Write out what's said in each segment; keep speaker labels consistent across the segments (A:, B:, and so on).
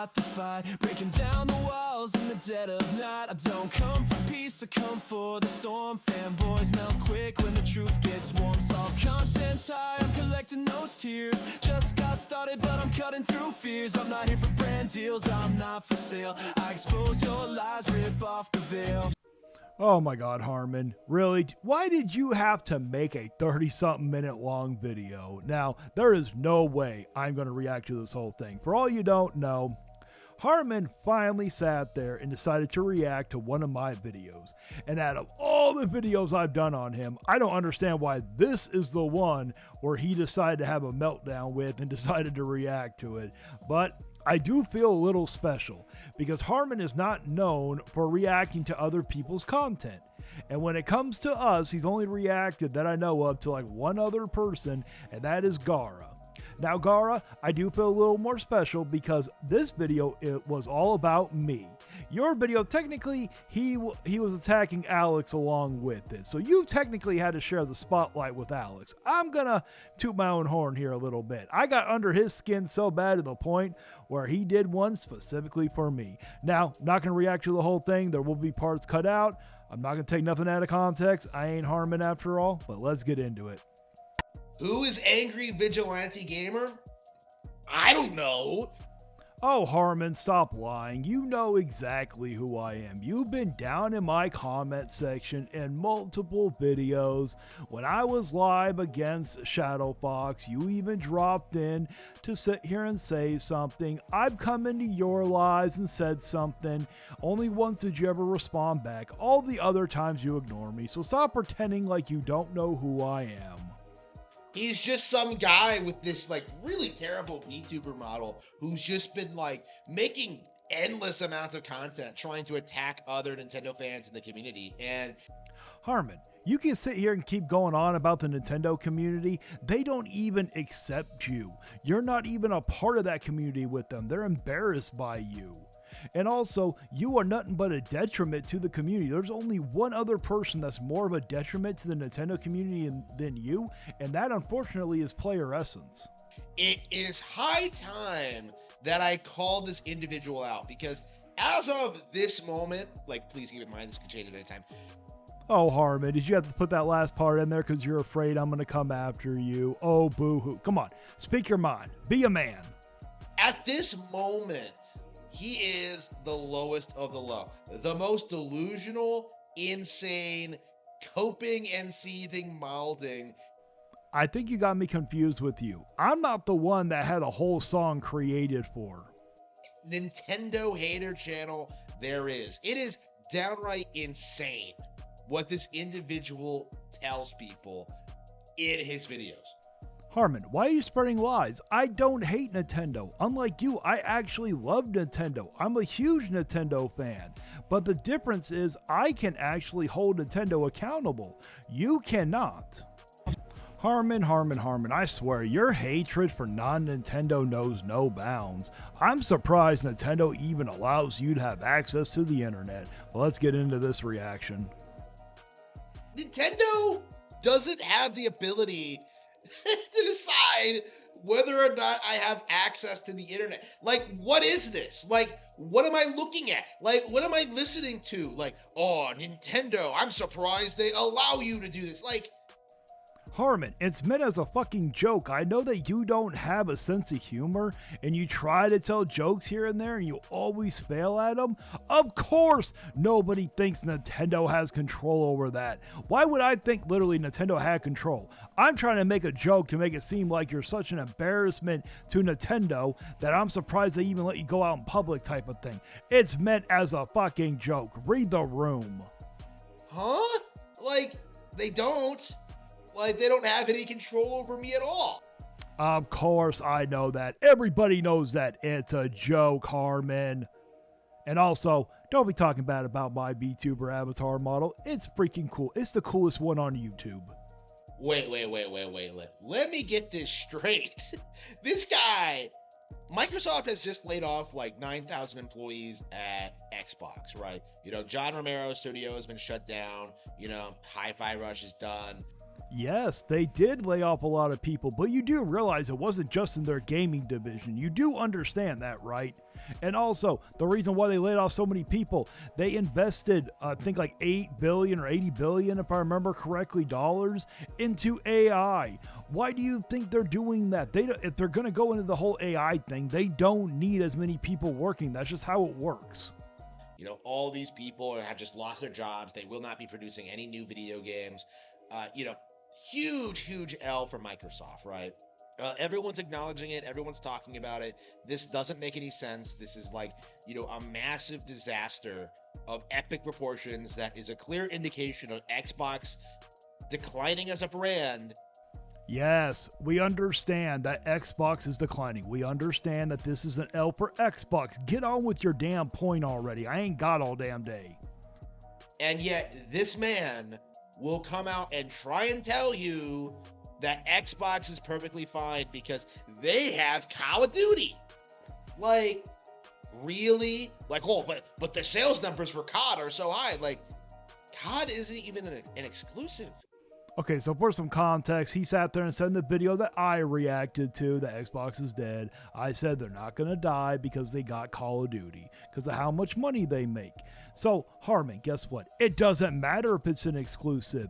A: start the fight, breaking down the walls in the dead of night. I don't come for peace, I come for the storm. Fanboys melt quick when the truth gets warm. Saw content's high, I'm collecting those tears. Just got started, but I'm cutting through fears. I'm not here for brand deals, I'm not for sale. I expose your lies, rip off the veil.
B: Oh my God, Harmon, really? Why did you have to make a 30-something minute long video? Now, there is no way I'm going to react to this whole thing. For all you don't know, Harmon finally sat there and decided to react to one of my videos. And out of all the videos I've done on him, I don't understand why this is the one where he decided to have a meltdown with and decided to react to it. But I do feel a little special because Harmon is not known for reacting to other people's content. And when it comes to us, he's only reacted that I know of to like one other person, and that is Gara. Now, Gara, I do feel a little more special because this video, it was all about me. Your video, technically, he was attacking Alex along with it. So you technically had to share the spotlight with Alex. I'm gonna toot my own horn here a little bit. I got under his skin so bad to the point where he did one specifically for me. Now, not gonna react to the whole thing. There will be parts cut out. I'm not gonna take nothing out of context. I ain't Harmon after all, but let's get into it.
C: Who is Angry Vigilante Gamer? I don't know.
B: Oh, Harmon, stop lying. You know exactly who I am. You've been down in my comment section in multiple videos. When I was live against Shadow Fox, you even dropped in to sit here and say something. I've come into your lives and said something. Only once did you ever respond back. All the other times you ignore me. So stop pretending like you don't know who I am.
C: He's just some guy with this like really terrible VTuber model who's just been like making endless amounts of content trying to attack other Nintendo fans in the community. And
B: Harmon, you can sit here and keep going on about the Nintendo community. They don't even accept you. You're not even a part of that community with them. They're embarrassed by you. And also, you are nothing but a detriment to the community. There's only one other person that's more of a detriment to the Nintendo community than you, and that unfortunately is Player Essence.
C: it is high time that I call this individual out, because as of this moment, like, please keep in mind this can change at any time.
B: Oh, Harmon, did you have to put that last part in there because you're afraid I'm going to come after you? Oh, boo-hoo. Come on, speak your mind. Be a man.
C: At this moment, he is the lowest of the low. The most delusional, insane, coping and seething, malding.
B: I think you got me confused with you. I'm not the one that had a whole song created for
C: Nintendo hater channel there is. It is downright insane what this individual tells people in his videos.
B: Harmon, why are you spreading lies? I don't hate Nintendo. Unlike you, I actually love Nintendo. I'm a huge Nintendo fan. But the difference is I can actually hold Nintendo accountable. You cannot. Harmon, I swear, your hatred for non-Nintendo knows no bounds. I'm surprised Nintendo even allows you to have access to the internet. Well, let's get into this reaction.
C: Nintendo doesn't have the ability to decide whether or not I have access to the internet. Like, what is this? Like, what am I looking at? Like, what am I listening to? Like, oh, Nintendo, I'm surprised they allow you to do this. Like,
B: Harmon, it's meant as a fucking joke. I know that you don't have a sense of humor and you try to tell jokes here and there and you always fail at them. Of course, nobody thinks Nintendo has control over that. Why would I think literally Nintendo had control? I'm trying to make a joke to make it seem like you're such an embarrassment to Nintendo that I'm surprised they even let you go out in public type of thing. It's meant as a fucking joke. Read the room.
C: huh? Like, they don't. Like, they don't have any control over me at all.
B: Of course I know that. Everybody knows that. It's a joke, Harmon. And also, don't be talking bad about my VTuber avatar model. It's freaking cool. It's the coolest one on YouTube.
C: Wait. Let me get this straight. This guy, Microsoft has just laid off like 9,000 employees at Xbox, right? You know, John Romero's studio has been shut down. You know, Hi-Fi Rush is done.
B: Yes, they did lay off a lot of people, but you do realize it wasn't just in their gaming division. You do understand that, right? And also, the reason why they laid off so many people, they invested, I think like 8 billion or 80 billion, if I remember correctly, dollars into AI. Why do you think they're doing that? If they're going to go into the whole AI thing, they don't need as many people working. That's just how it works.
C: You know, all these people have just lost their jobs. They will not be producing any new video games. Huge L for Microsoft, right? Everyone's acknowledging it. Everyone's talking about it. This doesn't make any sense. This is like, a massive disaster of epic proportions that is a clear indication of Xbox declining as a brand.
B: Yes, we understand that Xbox is declining. We understand that this is an L for Xbox. Get on with your damn point already. I ain't got all damn day.
C: And yet this man will come out and try and tell you that Xbox is perfectly fine because they have Call of Duty. Like, really? Like, but the sales numbers for COD are so high. Like, COD isn't even an exclusive.
B: Okay, so for some context, he sat there and said in the video that I reacted to that Xbox is dead. I said they're not going to die because they got Call of Duty, because of how much money they make. So, Harmon, guess what? It doesn't matter if it's an exclusive.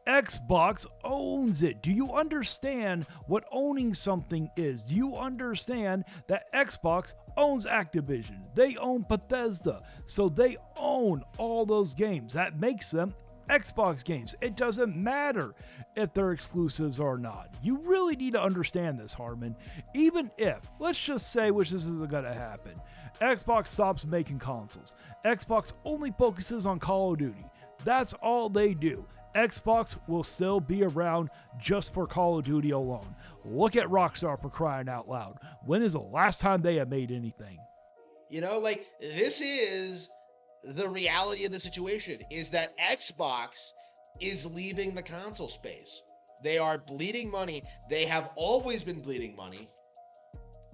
B: Xbox owns it. Do you understand what owning something is? Do you understand that Xbox owns Activision? They own Bethesda. So they own all those games. That makes them Xbox games. It doesn't matter if they're exclusives or not. You really need to understand this, Harmon. Even if, let's just say, which this isn't going to happen, Xbox stops making consoles. Xbox only focuses on Call of Duty. That's all they do. Xbox will still be around just for Call of Duty alone. Look at Rockstar, for crying out loud. When is the last time they have made anything?
C: This is the reality of the situation, is that Xbox is leaving the console space. They are bleeding money. They have always been bleeding money,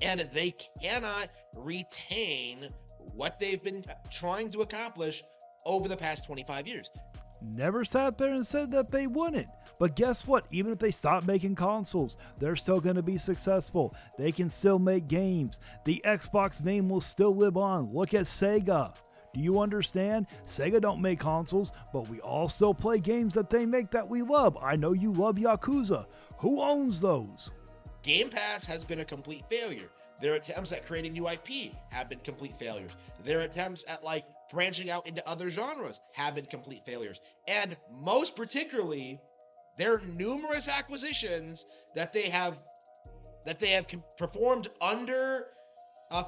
C: and they cannot retain what they've been trying to accomplish over the past 25 years.
B: Never sat there and said that they wouldn't. But guess what? Even if they stop making consoles, they're still going to be successful. They can still make games. The Xbox name will still live on. Look at Sega. Do you understand? Sega don't make consoles, but we all still play games that they make that we love. I know you love Yakuza. Who owns those?
C: Game Pass has been a complete failure. Their attempts at creating new IP have been complete failures. Their attempts at branching out into other genres have been complete failures. And most particularly, their numerous acquisitions that they have performed under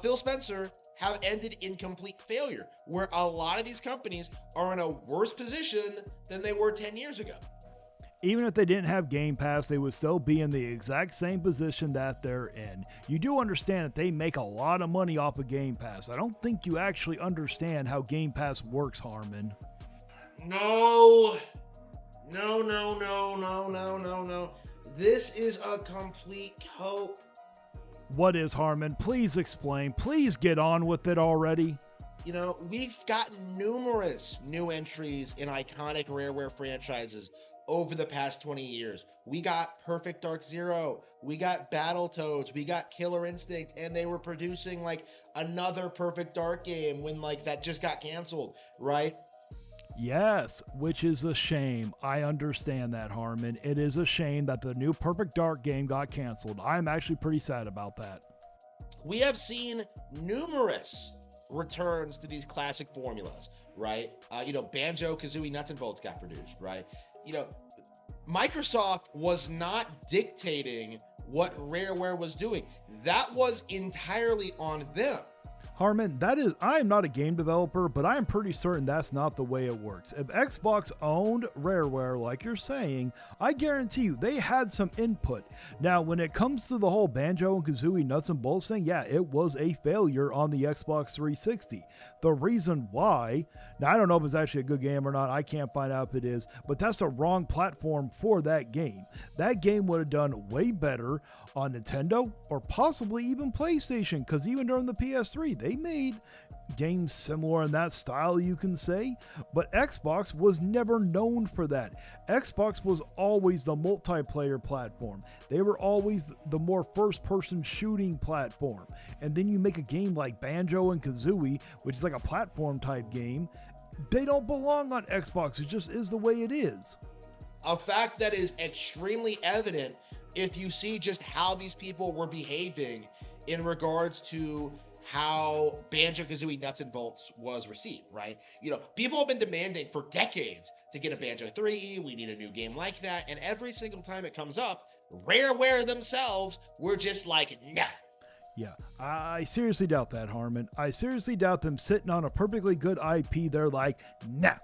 C: Phil Spencer have ended in complete failure, where a lot of these companies are in a worse position than they were 10 years ago.
B: Even if they didn't have Game Pass, they would still be in the exact same position that they're in. You do understand that they make a lot of money off of Game Pass. I don't think you actually understand how Game Pass works, Harmon.
C: No. This is a complete hope.
B: What is, Harmon? Please explain. Please get on with it already.
C: We've got numerous new entries in iconic Rareware franchises over the past 20 years. We got Perfect Dark Zero, we got Battletoads, we got Killer Instinct, and they were producing another Perfect Dark game when that just got canceled, right?
B: Yes, which is a shame. I understand that, Harmon. It is a shame that the new Perfect Dark game got canceled. I'm actually pretty sad about that.
C: We have seen numerous returns to these classic formulas, right? Banjo-Kazooie Nuts and Bolts got produced, right? Microsoft was not dictating what Rareware was doing. That was entirely on them.
B: Harmon, I am not a game developer, but I am pretty certain that's not the way it works. If Xbox owned Rareware, like you're saying, I guarantee you they had some input. Now, when it comes to the whole Banjo and Kazooie Nuts and Bolts thing, yeah, it was a failure on the Xbox 360. The reason why, now I don't know if it's actually a good game or not, I can't find out if it is, but that's the wrong platform for that game. That game would have done way better on Nintendo or possibly even PlayStation, because even during the PS3, they made games similar in that style, you can say, but Xbox was never known for that. Xbox was always the multiplayer platform. They were always the more first-person shooting platform. And then you make a game like Banjo and Kazooie, which is like a platform type game. They don't belong on Xbox. It just is the way it is.
C: A fact that is extremely evident if you see just how these people were behaving in regards to how Banjo-Kazooie Nuts and Bolts was received, right? You know, people have been demanding for decades to get a Banjo 3E. We need a new game like that. And every single time it comes up, Rareware themselves were just like, nah.
B: Yeah, I seriously doubt that, Harmon. I seriously doubt them sitting on a perfectly good IP. They're like, nah.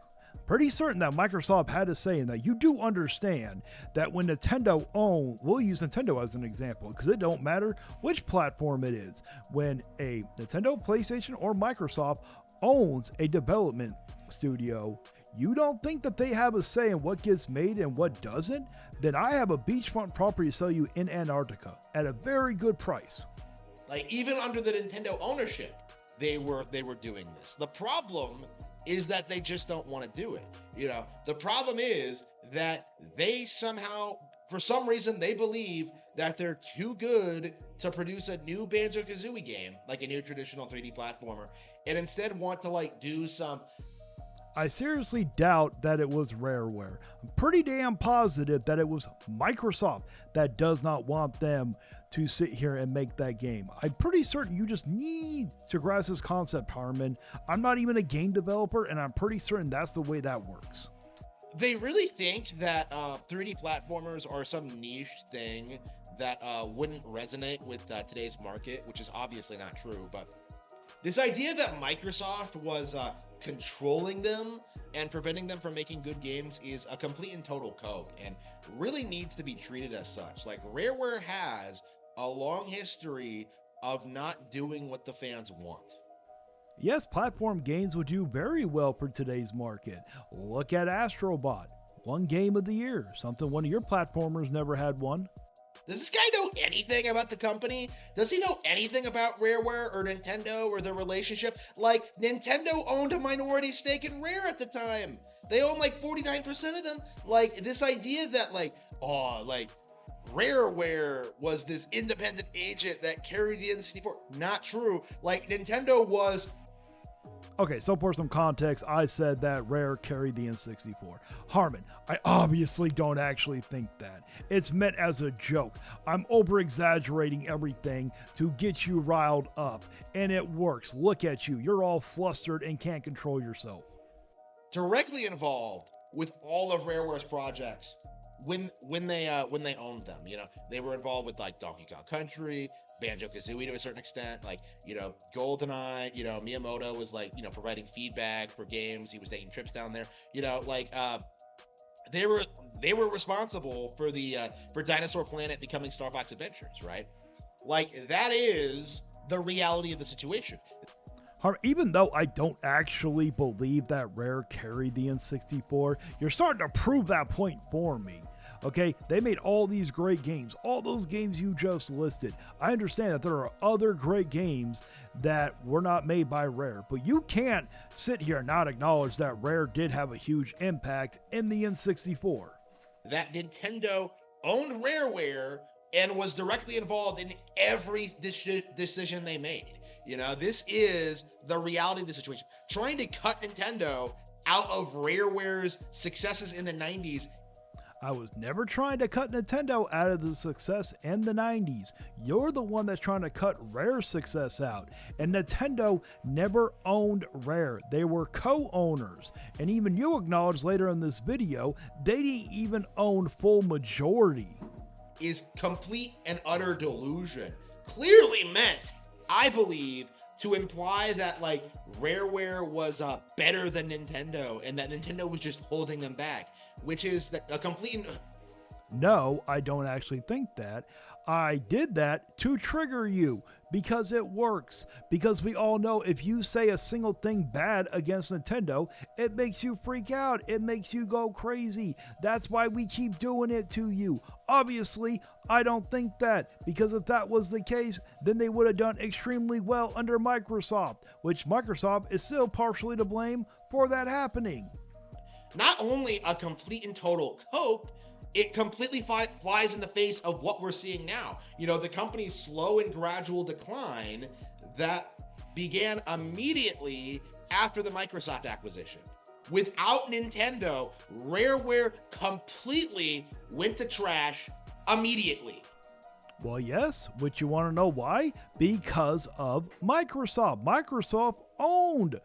B: Pretty certain that Microsoft had a say in that. You do understand that when Nintendo own, we'll use Nintendo as an example because it don't matter which platform it is. When a Nintendo, PlayStation, or Microsoft owns a development studio, you don't think that they have a say in what gets made and what doesn't? Then I have a beachfront property to sell you in Antarctica at a very good price.
C: Like, even under the Nintendo ownership, they were doing this. The problem is that they just don't want to do it. You know, the problem is that they somehow, for some reason, they believe that they're too good to produce a new Banjo-Kazooie game, like a new traditional 3D platformer, and instead want to like do some.
B: I seriously doubt that it was Rareware. I'm pretty damn positive that it was Microsoft that does not want them to sit here and make that game. I'm pretty certain you just need to grasp this concept, Harmon. I'm not even a game developer, and I'm pretty certain that's the way that works.
C: They really think that 3D platformers are some niche thing that wouldn't resonate with today's market, which is obviously not true. But this idea that Microsoft was controlling them and preventing them from making good games is a complete and total coke and really needs to be treated as such. Like, Rareware has a long history of not doing what the fans want.
B: Yes, platform games would do very well for today's market. Look at Astrobot. One game of the year. Something one of your platformers never had one.
C: Does this guy know anything about the company? Does he know anything about Rareware or Nintendo or their relationship? Like, Nintendo owned a minority stake in Rare at the time. They own like 49% of them. Like, this idea that like, oh, like, Rareware was this independent agent that carried the N64. Not true. Like, Nintendo was.
B: Okay, so for some context, I said that Rare carried the N64. Harmon, I obviously don't actually think that. It's meant as a joke. I'm over-exaggerating everything to get you riled up, and it works. Look at you. You're all flustered and can't control yourself.
C: Directly involved with all of Rareware's projects when they owned them. You know, they were involved with like Donkey Kong Country, Banjo-Kazooie to a certain extent, like, you know, GoldenEye. You know, Miyamoto was like, you know, providing feedback for games. He was taking trips down there. You know, like they were responsible for for Dinosaur Planet becoming Star Fox Adventures, right? Like, that is the reality of the situation.
B: Even though I don't actually believe that Rare carried the N64, you're starting to prove that point for me. Okay, they made all these great games, all those games you just listed. I understand that there are other great games that were not made by Rare, but you can't sit here and not acknowledge that Rare did have a huge impact in the N64.
C: That Nintendo owned Rareware and was directly involved in every decision they made. You know, this is the reality of the situation. Trying to cut Nintendo out of Rareware's successes in the 90s.
B: I was never trying to cut Nintendo out of the success in the 90s. You're the one that's trying to cut Rare's success out. And Nintendo never owned Rare. They were co-owners. And even you acknowledged later in this video, they didn't even own full majority.
C: Is complete and utter delusion. Clearly meant, I believe, to imply that like Rareware was better than Nintendo and that Nintendo was just holding them back, which is a complete.
B: No, I don't actually think that. I did that to trigger you. Because it works. Because we all know if you say a single thing bad against Nintendo, it makes you freak out. It makes you go crazy. That's why we keep doing it to you. Obviously, I don't think that, because if that was the case, then they would have done extremely well under Microsoft, which Microsoft is still partially to blame for that happening.
C: Not only a complete and total cope, it completely flies in the face of what we're seeing now. You know, the company's slow and gradual decline that began immediately after the Microsoft acquisition. Without Nintendo, Rareware completely went to trash immediately.
B: Well, yes, but you want to know why? Because of Microsoft. Microsoft owned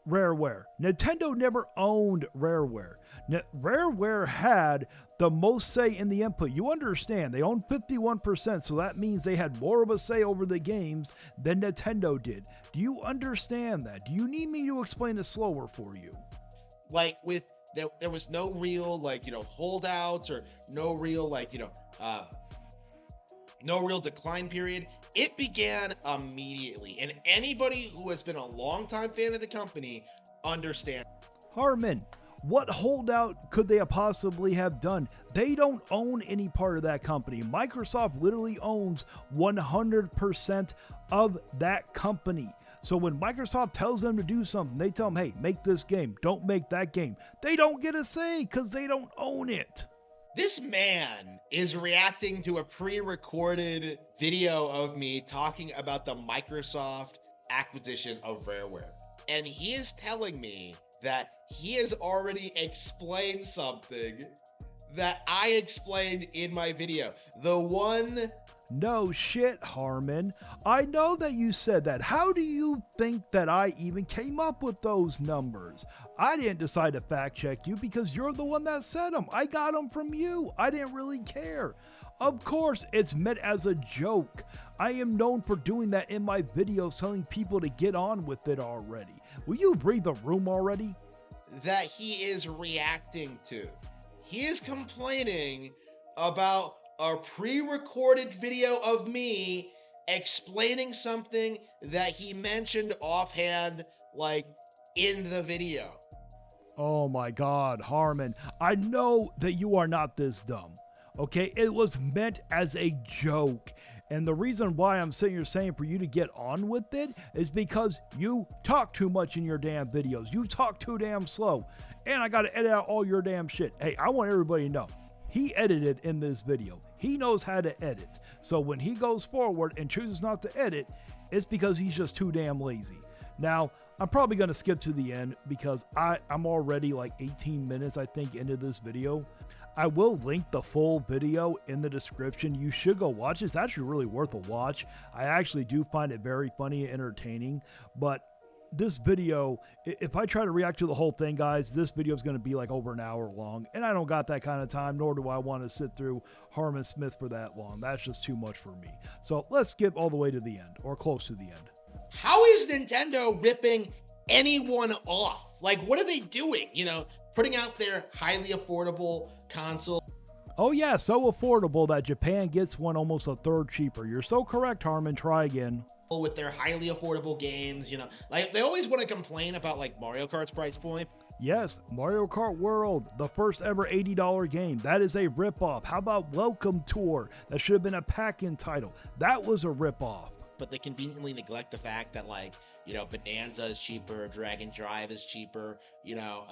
B: Rareware. Nintendo never owned Rareware. Rareware had the most say in the input. You understand, they owned 51%, so that means they had more of a say over the games than Nintendo did. Do you understand that? Do you need me to explain it slower for you?
C: Like, there was no real, like, you know, holdouts or no real, like, you know, no real decline period. It began immediately, and anybody who has been a longtime fan of the company understands.
B: Harmon, what holdout could they possibly have done? They don't own any part of that company. Microsoft literally owns 100% of that company. So when Microsoft tells them to do something, they tell them, hey, make this game, don't make that game. They don't get a say because they don't own it.
C: This man is reacting to a pre-recorded video of me talking about the Microsoft acquisition of Rareware. And he is telling me that he has already explained something that I explained in my video. The one...
B: No shit, Harmon. I know that you said that. How do you think that I even came up with those numbers? I didn't decide to fact check you because you're the one that said them. I got them from you. I didn't really care. Of course, it's meant as a joke. I am known for doing that in my videos, telling people to get on with it already. Will you read the room already?
C: That he is reacting to. He is complaining about a pre-recorded video of me explaining something that he mentioned offhand, like, in the video.
B: Oh my God, Harmon, I know that you are not this dumb. Okay, it was meant as a joke. And the reason why I'm sitting here saying for you to get on with it is because you talk too much in your damn videos. You talk too damn slow. And I got to edit out all your damn shit. Hey, I want everybody to know. He edited in this video. He knows how to edit. So when he goes forward and chooses not to edit, it's because he's just too damn lazy. Now, I'm probably going to skip to the end because I'm already like 18 minutes, I think, into this video. I will link the full video in the description. You should go watch it. It's actually really worth a watch. I actually do find it very funny and entertaining, but this video, if I try to react to the whole thing, guys, this video is going to be like over an hour long, and I don't got that kind of time, nor do I want to sit through Harmon Smith for that long. That's just too much for me. So let's skip all the way to the end, or close to the end.
C: How is Nintendo ripping anyone off? Like, what are they doing? You know, putting out their highly affordable console.
B: Oh yeah, so affordable that Japan gets one almost a third cheaper. You're so correct, Harmon. Try again.
C: With their highly affordable games, you know, like they always want to complain about like Mario Kart's price point.
B: Yes, Mario Kart World, the first ever $80 game. That is a ripoff. How about Welcome Tour? That should have been a pack-in title. That was a ripoff.
C: But they conveniently neglect the fact that, like, you know, Bonanza is cheaper, Dragon Drive is cheaper, you know.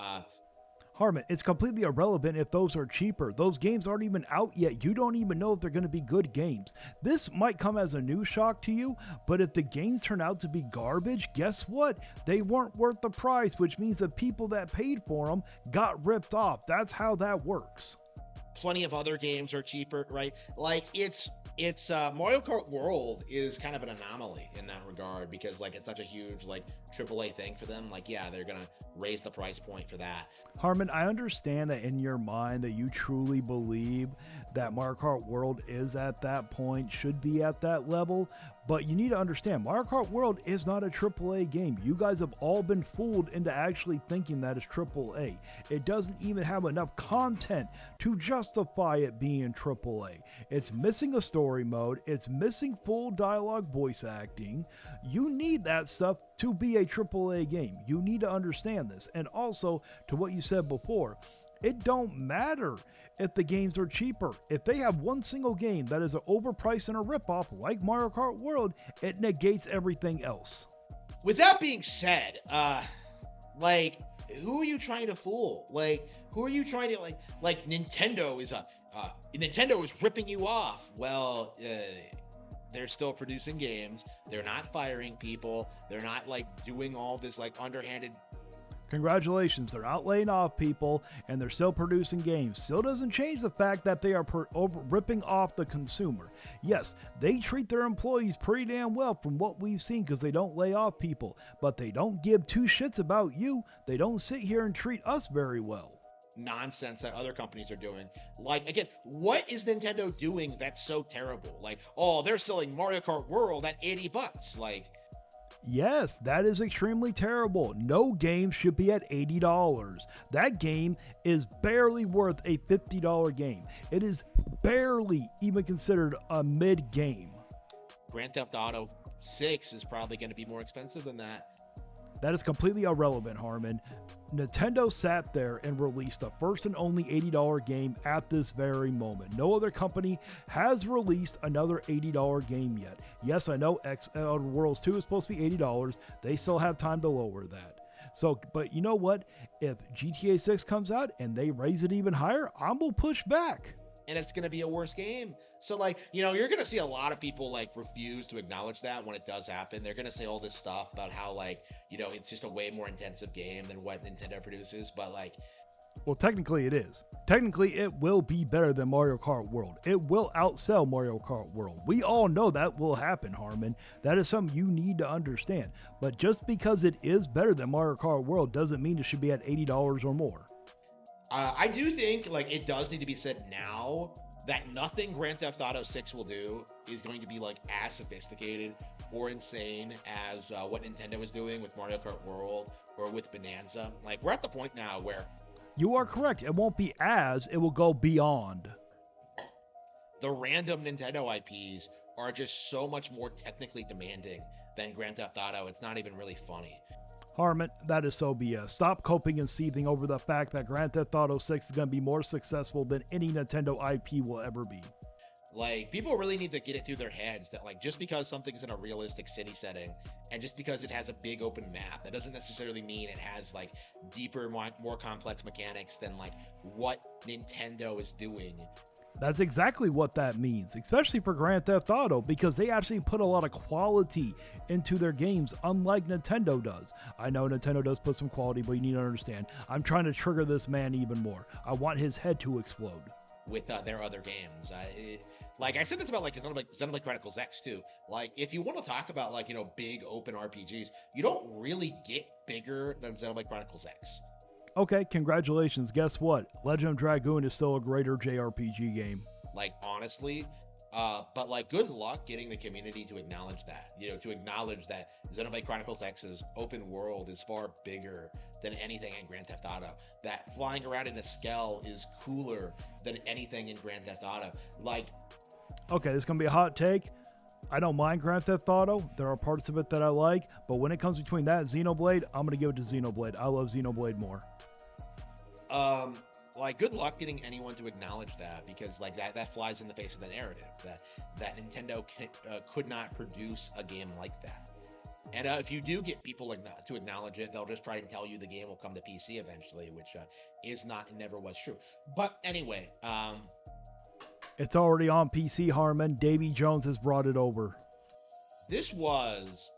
B: Harmon, it's completely irrelevant if those are cheaper. Those games aren't even out yet. You don't even know if they're going to be good games. This might come as a new shock to you, but if the games turn out to be garbage, guess what? They weren't worth the price, which means the people that paid for them got ripped off. That's how that works.
C: Plenty of other games are cheaper, right? Like, it's Mario Kart World is kind of an anomaly in that regard because, like, it's such a huge, like, AAA thing for them. Like, yeah, they're gonna raise the price point for that.
B: Harmon, I understand that in your mind that you truly believe that Mario Kart World is at that point, should be at that level, But you need to understand, Mario Kart World is not a AAA game. You guys have all been fooled into actually thinking that it's AAA. It doesn't even have enough content to justify it being AAA. It's missing a story mode. It's missing full dialogue voice acting. You need that stuff to be a AAA game. You need to understand this. And also, to what you said before, it don't matter if the games are cheaper. If they have one single game that is an overpriced and a ripoff like Mario Kart World, it negates everything else.
C: With that being said, like, who are you trying to fool? Like, who are you trying to, like Nintendo is ripping you off. Well, they're still producing games. They're not firing people. They're not like doing all this like underhanded.
B: Congratulations, they're out laying off people and they're still producing games. Still doesn't change the fact that they are ripping off the consumer. Yes, they treat their employees pretty damn well from what we've seen because they don't lay off people, but they don't give two shits about you. They don't sit here and treat us very well.
C: Nonsense that other companies are doing. Like, again, what is Nintendo doing that's so terrible? Like, oh, they're selling Mario Kart World at $80. Like,
B: yes, that is extremely terrible. No game should be at $80. That game is barely worth a $50 game. It is barely even considered a mid game.
C: Grand Theft Auto 6 is probably going to be more expensive than that.
B: That is completely irrelevant, Harmon. Nintendo sat there and released the first and only $80 game at this very moment. No other company has released another $80 game yet. Yes, I know Outer Worlds 2 is supposed to be $80. They still have time to lower that. So, but you know what? If GTA 6 comes out and they raise it even higher, I'm going to push back.
C: And it's going to be a worse game. So, like, you know, you're going to see a lot of people, like, refuse to acknowledge that when it does happen. They're going to say all this stuff about how, like, you know, it's just a way more intensive game than what Nintendo produces. But, like,
B: well, technically it is. Technically, it will be better than Mario Kart World. It will outsell Mario Kart World. We all know that will happen, Harmon. That is something you need to understand. But just because it is better than Mario Kart World doesn't mean it should be at $80 or more.
C: I do think, like, it does need to be said now that nothing Grand Theft Auto 6 will do is going to be, like, as sophisticated or insane as what Nintendo is doing with Mario Kart World or with Bonanza. Like, we're at the point now where...
B: You are correct. It won't be as, it will go beyond.
C: The random Nintendo IPs are just so much more technically demanding than Grand Theft Auto. It's not even really funny.
B: Harmon, that is so BS. Stop coping and seething over the fact that Grand Theft Auto 6 is going to be more successful than any Nintendo IP will ever be.
C: Like, people really need to get it through their heads that, like, just because something's in a realistic city setting and just because it has a big open map, that doesn't necessarily mean it has, like, deeper, more complex mechanics than, like, what Nintendo is doing.
B: That's exactly what that means, especially for Grand Theft Auto, because they actually put a lot of quality into their games, unlike Nintendo does. I know Nintendo does put some quality, but you need to understand, I'm trying to trigger this man even more. I want his head to explode.
C: With their other games. Like, I said this about, like, Xenoblade Chronicles X, too. Like, if you want to talk about, like, you know, big open RPGs, you don't really get bigger than Xenoblade Chronicles X.
B: Okay, congratulations. Guess what? Legend of Dragoon is still a greater JRPG game.
C: Like, honestly, but, like, good luck getting the community to acknowledge that. You know, to acknowledge that Xenoblade Chronicles X's open world is far bigger than anything in Grand Theft Auto. That flying around in a Skell is cooler than anything in Grand Theft Auto. Like,
B: okay, this is going to be a hot take. I don't mind Grand Theft Auto. There are parts of it that I like, but when it comes between that and Xenoblade, I'm going to give it to Xenoblade. I love Xenoblade more.
C: Like, good luck getting anyone to acknowledge that, because, like, that flies in the face of the narrative that Nintendo could not produce a game like that. And if you do get people to acknowledge it, they'll just try and tell you the game will come to PC eventually, which is not and never was true. But anyway,
B: it's already on PC, Harmon. Davy Jones has brought it over.
C: This was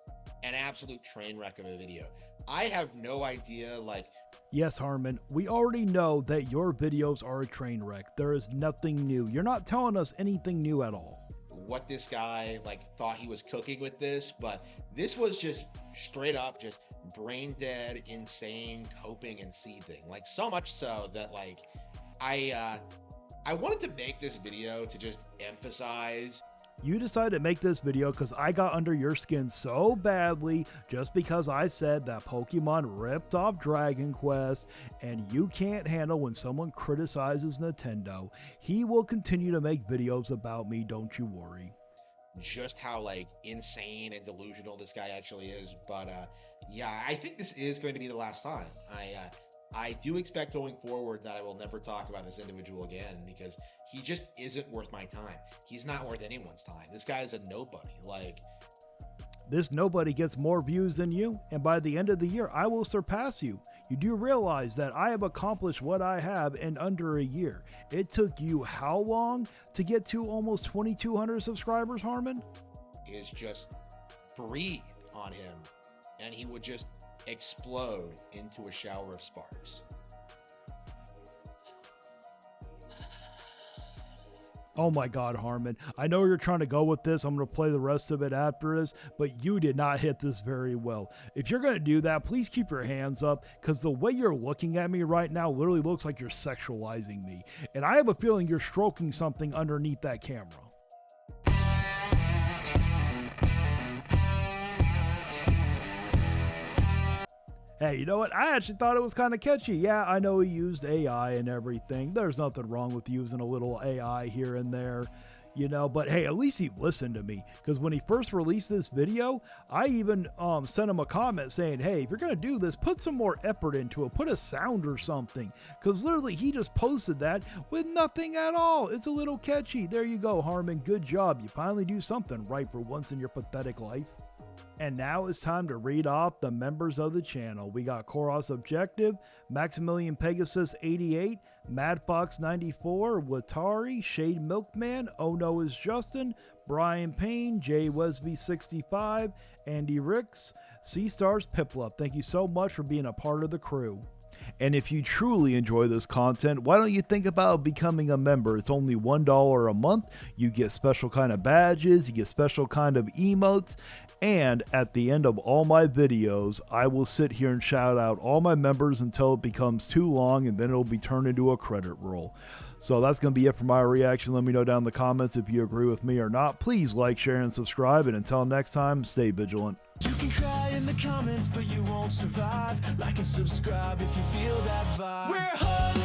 C: an absolute train wreck of a video. I have no idea, like...
B: Yes, Harmon, we already know that your videos are a train wreck. There is nothing new. You're not telling us anything new at all.
C: What this guy, like, thought he was cooking with this, but this was just straight up just brain dead, insane, coping and seething. Like, so much so that, like, I wanted to make this video to just emphasize
B: You decided to make this video because I got under your skin so badly just because I said that Pokemon ripped off Dragon Quest, and you can't handle when someone criticizes Nintendo. He will continue to make videos about me, don't you worry.
C: Just how like insane and delusional this guy actually is. But yeah, I think this is going to be the last time. I do expect going forward that I will never talk about this individual again, because he just isn't worth my time. He's not worth anyone's time. This guy is a nobody. Like,
B: this nobody gets more views than you, and by the end of the year, I will surpass you. You do realize that I have accomplished what I have in under a year. It took you how long to get to almost 2,200 subscribers, Harmon?
C: is just breathe on him, and he would just explode into a shower of sparks.
B: Oh my God, Harmon. I know you're trying to go with this. I'm going to play the rest of it after this, but you did not hit this very well. If you're going to do that, please keep your hands up, because the way you're looking at me right now literally looks like you're sexualizing me. And I have a feeling you're stroking something underneath that camera. Hey, you know what? I actually thought it was kind of catchy. Yeah, I know he used AI and everything. There's nothing wrong with using a little AI here and there, you know, but hey, at least he listened to me, because when he first released this video, I even sent him a comment saying, hey, if you're going to do this, put some more effort into it, put a sound or something, because literally he just posted that with nothing at all. It's a little catchy. There you go, Harmon. Good job. You finally do something right for once in your pathetic life. And now it's time to read off the members of the channel. We got Koros Objective, Maximilian Pegasus 88, Madfox 94, Watari, Shade Milkman, Oh No is Justin, Brian Payne, Jay Wesby 65, Andy Ricks, Sea Stars Piplup. Thank you so much for being a part of the crew. And if you truly enjoy this content, why don't you think about becoming a member? It's only $1 a month. You get special kind of badges, you get special kind of emotes, and at the end of all my videos, I will sit here and shout out all my members until it becomes too long, and then it'll be turned into a credit roll. So that's going to be it for my reaction. Let me know down in the comments if you agree with me or not. Please like, share, and subscribe. And until next time, stay vigilant.
A: You can cry in the comments, but you won't survive. Like and subscribe if you feel that vibe. We're